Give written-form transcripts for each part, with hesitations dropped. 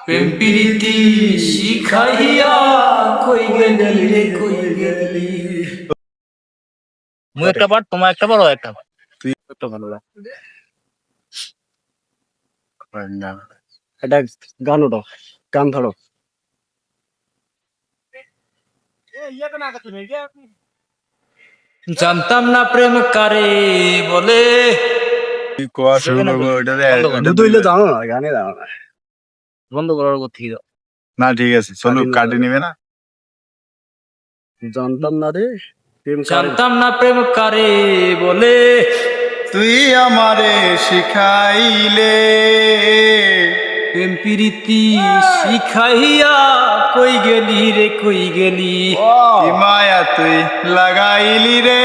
প্রেম প্রীতি শিখাইয়া কই গেলি রে কই গেলি। মুই একটা পার, তোমার একটা পার, ও একটা পার। তুই একটা ভালো লাগে না, এটা গান ওঠো, গান ধরো। জানতাম না প্রেম কারে বলে। তুই কোয়া শুরু করবো বন্ধ ওইটা জানো না, গানে জানো না। বন্ধ করার কথা দাও। না ঠিক আছে, চলো কাটি নিবে না। জানতাম না রে প্রেম কারে, জানতাম না প্রেম কারে বলে। তুই আমারে শিখাইলে। প্রেম প্রীতি শিখাইয়া কই গেলি রে কই গেলি। কি মায়া তুই লাগাইলি রে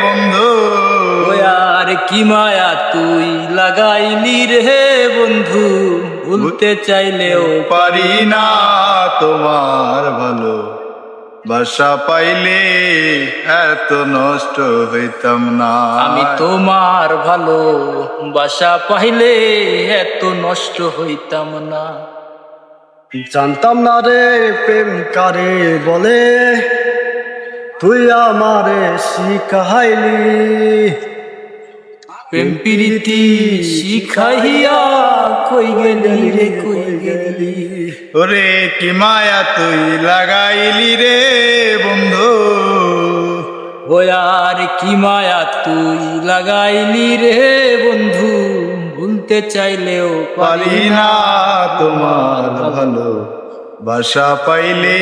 বন্ধু। ওই আর কি মায়া তুই লাগাইলি রে বন্ধু। ভুলতে চাইলেও পারি না তোমার ভালো বাসা পাইলে এত নষ্ট হইতাম না। আমি তোমার ভালো বাসা পাইলে এত নষ্ট হইতাম না। জানতাম না রে প্রেম কারে বলে, তুই আমারে শিখাইলি। প্রেম প্রীতি শিখাইয়া কই গেলি রে কই গেলি। ওরে কি মায়া তুই লাগাইলি রে বন্ধু। ওই আর কি মায়া তুই লাগাইলি রে বন্ধু। ভুলতে চাইলেও পারি না তোমার ভালো বাসা পাইলে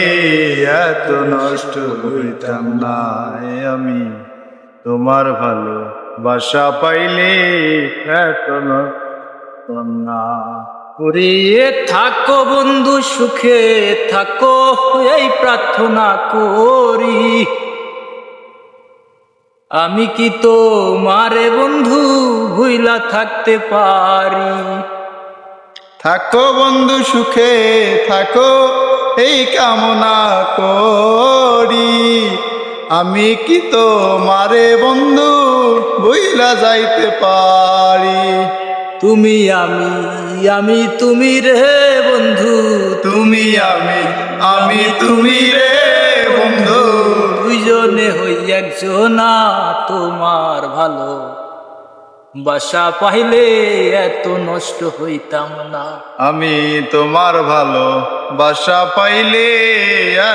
এত নষ্ট হইতাম না। আমি তোমার ভালো বাসা পাইলে এত নষ্ট না। ওরে থাকো বন্ধু সুখে থাকো এই প্রার্থনা করি। আমি কি তো মারে বন্ধু ভুইলা থাকতে পারি। থাকো বন্ধু সুখে থাকো এই কামনা করি। আমি কি তো মারে বন্ধু ভুইলা যাইতে পারি। তুমি আমি তুমি রে বন্ধু। তুমি আমি তুমি রে বন্ধু। দুইজনে হই একজনা তোমার ভালো বাসা পাইলে এত নষ্ট হইতাম না। আমি তোমার ভালো বাসা পাইলে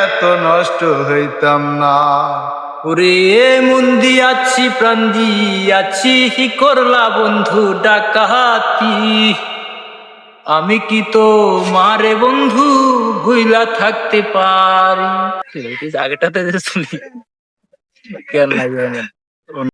এত নষ্ট হইতাম না। ওরে মন দিয়াছি প্রাণ দিয়াছি করলা বন্ধু ডাকাতি। আমি কি তো মারে বন্ধু ভুইলা থাকতে পারি। আগেটাতে শুনি কেন লাগবে।